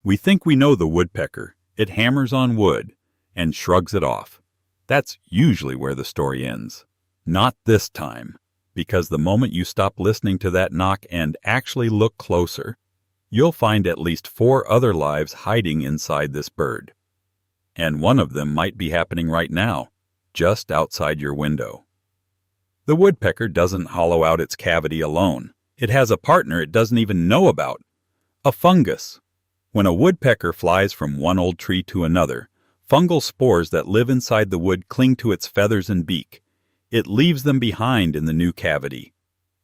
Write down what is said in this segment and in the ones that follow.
We think we know the woodpecker. It hammers on wood and shrugs it off. That's usually where the story ends. Not this time, because the moment you stop listening to that knock and actually look closer, you'll find at least 4 other lives hiding inside this bird. And one of them might be happening right now, just outside your window. The woodpecker doesn't hollow out its cavity alone. It has a partner it doesn't even know about, a fungus. When a woodpecker flies from one old tree to another, fungal spores that live inside the wood cling to its feathers and beak. It leaves them behind in the new cavity,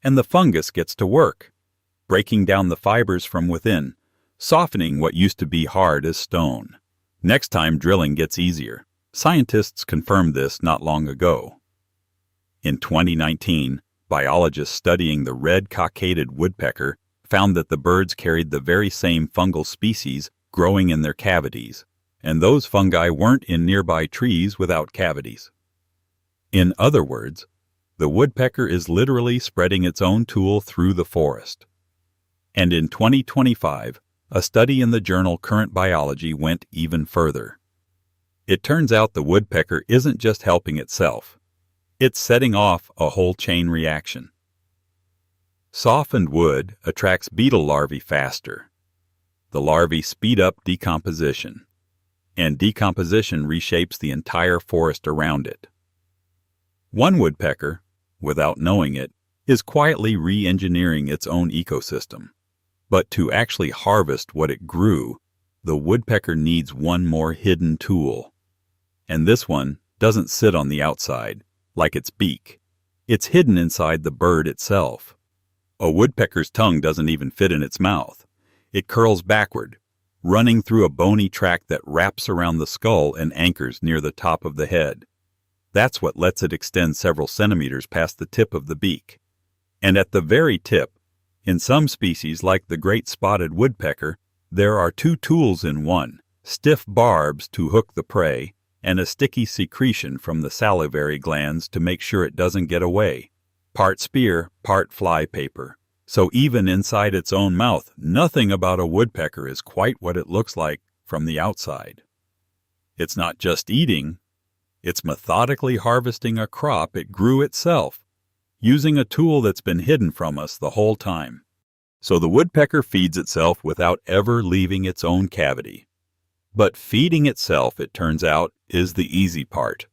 and the fungus gets to work, breaking down the fibers from within, softening what used to be hard as stone. Next time drilling gets easier. Scientists confirmed this not long ago. In 2019, biologists studying the red-cockaded woodpecker found that the birds carried the very same fungal species growing in their cavities, and those fungi weren't in nearby trees without cavities. In other words, the woodpecker is literally spreading its own tool through the forest. And in 2025, a study in the journal Current Biology went even further. It turns out the woodpecker isn't just helping itself. It's setting off a whole chain reaction. Softened wood attracts beetle larvae faster. The larvae speed up decomposition, and decomposition reshapes the entire forest around it. One woodpecker, without knowing it, is quietly re-engineering its own ecosystem. But to actually harvest what it grew, the woodpecker needs one more hidden tool. And this one doesn't sit on the outside, like its beak. It's hidden inside the bird itself. A woodpecker's tongue doesn't even fit in its mouth. It curls backward, running through a bony tract that wraps around the skull and anchors near the top of the head. That's what lets it extend several centimeters past the tip of the beak. And at the very tip, in some species like the great spotted woodpecker, there are 2 tools in one: stiff barbs to hook the prey, and a sticky secretion from the salivary glands to make sure it doesn't get away. Part spear, part fly paper. So even inside its own mouth, nothing about a woodpecker is quite what it looks like from the outside. It's not just eating. It's methodically harvesting a crop it grew itself, using a tool that's been hidden from us the whole time. So the woodpecker feeds itself without ever leaving its own cavity. But feeding itself, it turns out, is the easy part.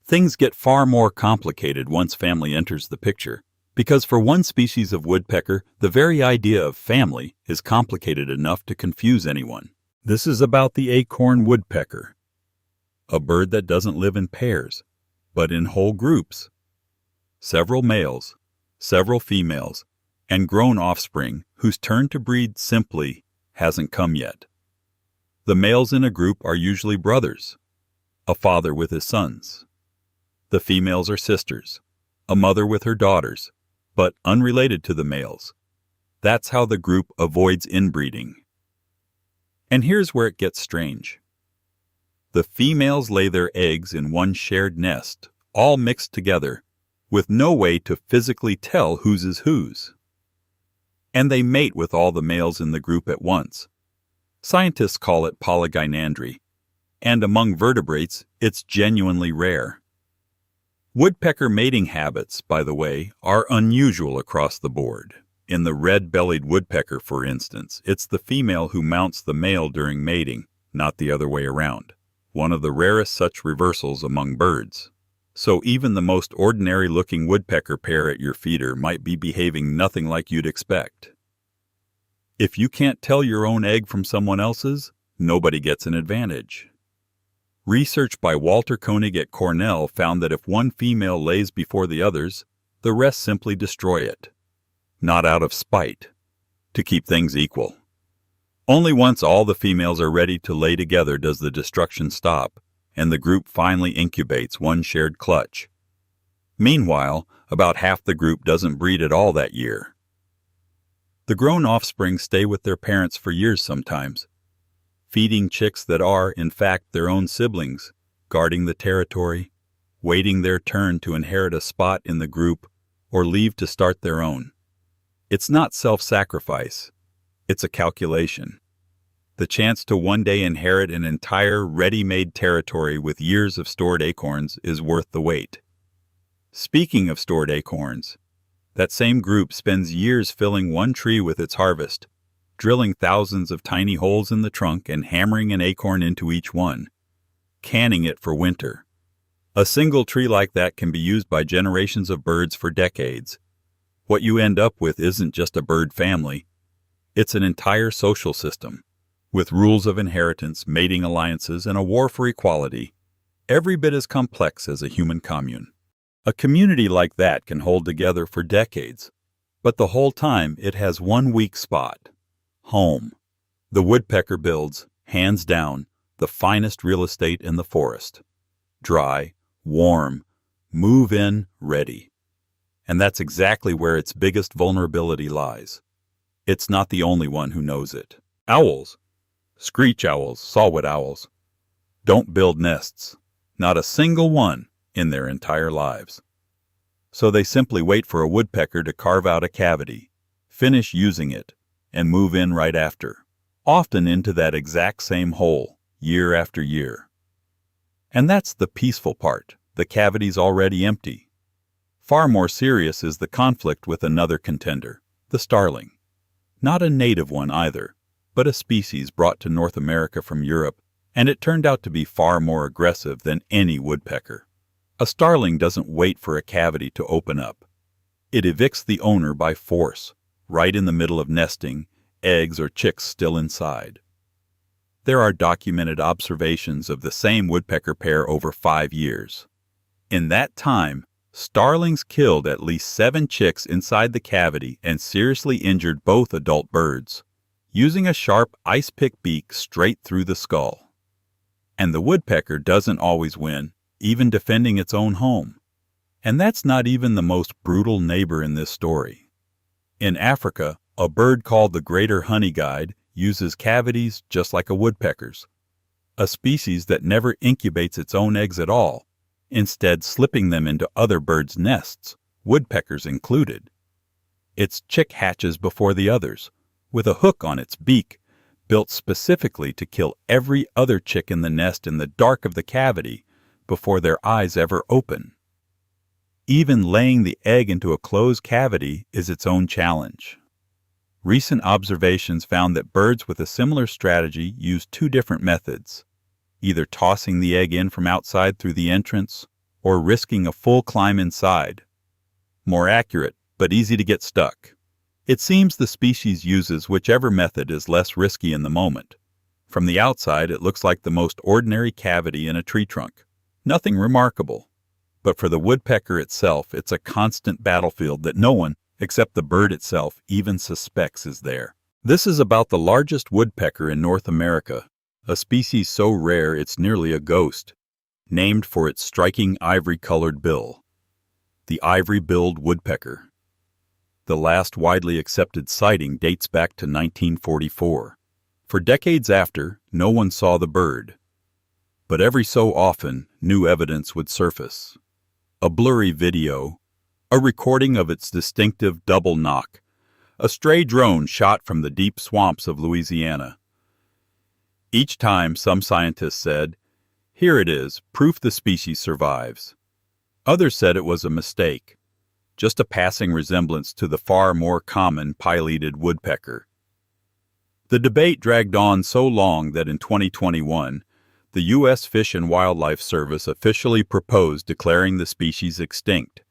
Things get far more complicated once family enters the picture, because for one species of woodpecker, the very idea of family is complicated enough to confuse anyone. This is about the acorn woodpecker, a bird that doesn't live in pairs, but in whole groups. Several males, several females, and grown offspring whose turn to breed simply hasn't come yet. The males in a group are usually brothers, a father with his sons. The females are sisters, a mother with her daughters, but unrelated to the males. That's how the group avoids inbreeding. And here's where it gets strange. The females lay their eggs in one shared nest, all mixed together, with no way to physically tell whose is whose. And they mate with all the males in the group at once. Scientists call it polygynandry, and among vertebrates, it's genuinely rare. Woodpecker mating habits, by the way, are unusual across the board. In the red-bellied woodpecker, for instance, it's the female who mounts the male during mating, not the other way around. One of the rarest such reversals among birds. So even the most ordinary-looking woodpecker pair at your feeder might be behaving nothing like you'd expect. If you can't tell your own egg from someone else's, nobody gets an advantage. Research by Walter Koenig at Cornell found that if one female lays before the others, the rest simply destroy it. Not out of spite, to keep things equal. Only once all the females are ready to lay together does the destruction stop, and the group finally incubates one shared clutch. Meanwhile, about half the group doesn't breed at all that year. The grown offspring stay with their parents for years sometimes, feeding chicks that are, in fact, their own siblings, guarding the territory, waiting their turn to inherit a spot in the group or leave to start their own. It's not self-sacrifice. It's a calculation. The chance to one day inherit an entire ready-made territory with years of stored acorns is worth the wait. Speaking of stored acorns, that same group spends years filling one tree with its harvest, drilling thousands of tiny holes in the trunk and hammering an acorn into each one, canning it for winter. A single tree like that can be used by generations of birds for decades. What you end up with isn't just a bird family, it's an entire social system, with rules of inheritance, mating alliances, and a war for equality, every bit as complex as a human commune. A community like that can hold together for decades, but the whole time it has one weak spot: home. The woodpecker builds, hands down, the finest real estate in the forest. Dry, warm, move in, ready. And that's exactly where its biggest vulnerability lies. It's not the only one who knows it. Owls, screech owls, saw-whet owls, don't build nests, not a single one, in their entire lives. So they simply wait for a woodpecker to carve out a cavity, finish using it, and move in right after, often into that exact same hole, year after year. And that's the peaceful part. The cavity's already empty. Far more serious is the conflict with another contender, the starling. Not a native one either, but a species brought to North America from Europe, and it turned out to be far more aggressive than any woodpecker. A starling doesn't wait for a cavity to open up. It evicts the owner by force, right in the middle of nesting, eggs or chicks still inside. There are documented observations of the same woodpecker pair over 5 years. In that time, starlings killed at least 7 chicks inside the cavity and seriously injured both adult birds, using a sharp ice-pick beak straight through the skull. And the woodpecker doesn't always win, even defending its own home. And that's not even the most brutal neighbor in this story. In Africa, a bird called the greater honey guide uses cavities just like a woodpecker's, a species that never incubates its own eggs at all, instead slipping them into other birds' nests, woodpeckers included. Its chick hatches before the others, with a hook on its beak, built specifically to kill every other chick in the nest in the dark of the cavity before their eyes ever open. Even laying the egg into a closed cavity is its own challenge. Recent observations found that birds with a similar strategy use 2 different methods, either tossing the egg in from outside through the entrance or risking a full climb inside. More accurate, but easy to get stuck. It seems the species uses whichever method is less risky in the moment. From the outside, it looks like the most ordinary cavity in a tree trunk. Nothing remarkable. But for the woodpecker itself, it's a constant battlefield that no one, except the bird itself, even suspects is there. This is about the largest woodpecker in North America, a species so rare it's nearly a ghost, named for its striking ivory-colored bill. The ivory-billed woodpecker. The last widely accepted sighting dates back to 1944. For decades after, no one saw the bird. But every so often, new evidence would surface. A blurry video, a recording of its distinctive double knock, a stray drone shot from the deep swamps of Louisiana. Each time, some scientists said, "Here it is, proof the species survives." Others said it was a mistake, just a passing resemblance to the far more common pileated woodpecker. The debate dragged on so long that in 2021, the U.S. Fish and Wildlife Service officially proposed declaring the species extinct.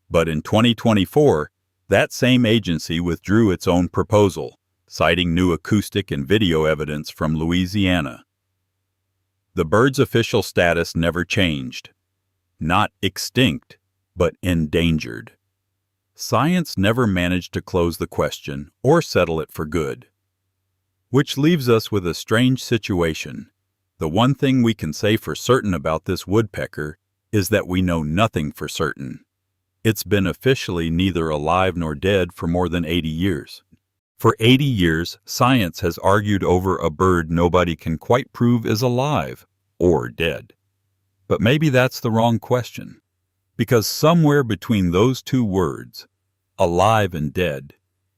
But in 2024, that same agency withdrew its own proposal, citing new acoustic and video evidence from Louisiana. The bird's official status never changed. Not extinct, but endangered. Science never managed to close the question or settle it for good. Which leaves us with a strange situation. The one thing we can say for certain about this woodpecker is that we know nothing for certain. It's been officially neither alive nor dead for more than 80 years. For 80 years, science has argued over a bird nobody can quite prove is alive or dead. But maybe that's the wrong question, because somewhere between those 2 words, alive and dead,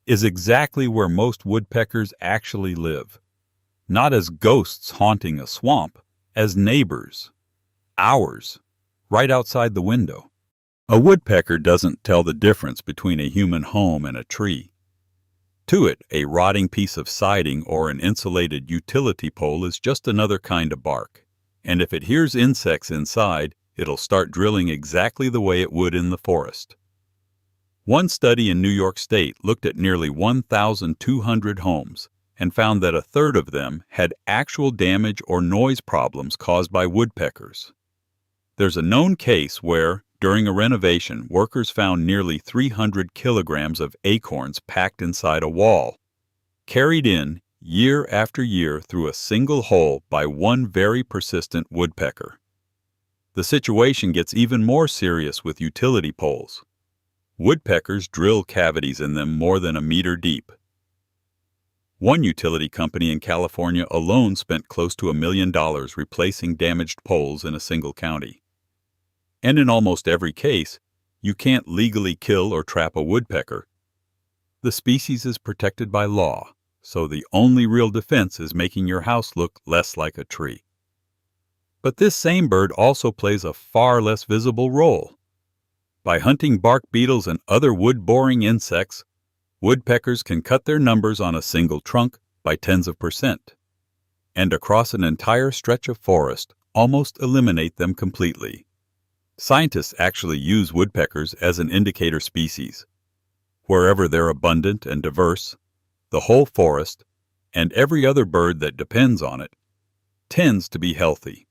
is exactly where most woodpeckers actually live. not as ghosts haunting a swamp, as neighbors. Ours, right outside the window. A woodpecker doesn't tell the difference between a human home and a tree. To it, a rotting piece of siding or an insulated utility pole is just another kind of bark. And if it hears insects inside, it'll start drilling exactly the way it would in the forest. One study in New York State looked at nearly 1,200 homes and found that a third of them had actual damage or noise problems caused by woodpeckers. There's a known case where, during a renovation, workers found nearly 300 kilograms of acorns packed inside a wall, carried in year after year through a single hole by one very persistent woodpecker. The situation gets even more serious with utility poles. Woodpeckers drill cavities in them more than a meter deep. One utility company in California alone spent close to $1 million replacing damaged poles in a single county. And in almost every case, you can't legally kill or trap a woodpecker. The species is protected by law, so the only real defense is making your house look less like a tree. But this same bird also plays a far less visible role. By hunting bark beetles and other wood-boring insects, woodpeckers can cut their numbers on a single trunk by tens of percent, and across an entire stretch of forest almost eliminate them completely. Scientists actually use woodpeckers as an indicator species. Wherever they're abundant and diverse, the whole forest, and every other bird that depends on it, tends to be healthy.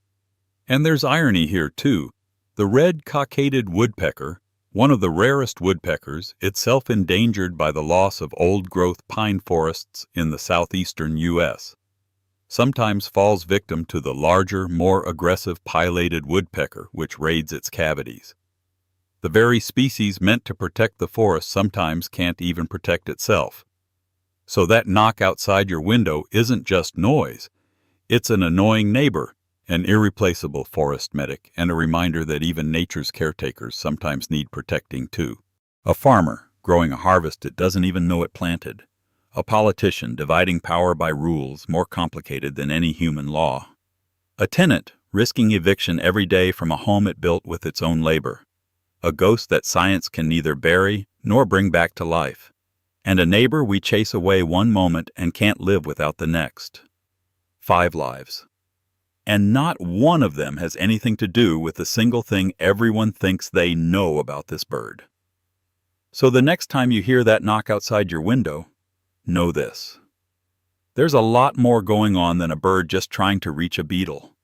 And there's irony here, too. The red cockaded woodpecker, one of the rarest woodpeckers, itself endangered by the loss of old-growth pine forests in the southeastern U.S., sometimes falls victim to the larger, more aggressive pileated woodpecker which raids its cavities. The very species meant to protect the forest sometimes can't even protect itself. So that knock outside your window isn't just noise. It's an annoying neighbor, an irreplaceable forest medic, and a reminder that even nature's caretakers sometimes need protecting too. A farmer growing a harvest it doesn't even know it planted. A politician dividing power by rules more complicated than any human law. A tenant risking eviction every day from a home it built with its own labor. A ghost that science can neither bury nor bring back to life. And a neighbor we chase away one moment and can't live without the next. 5 lives. And not one of them has anything to do with the single thing everyone thinks they know about this bird. So the next time you hear that knock outside your window, know this. There's a lot more going on than a bird just trying to reach a beetle.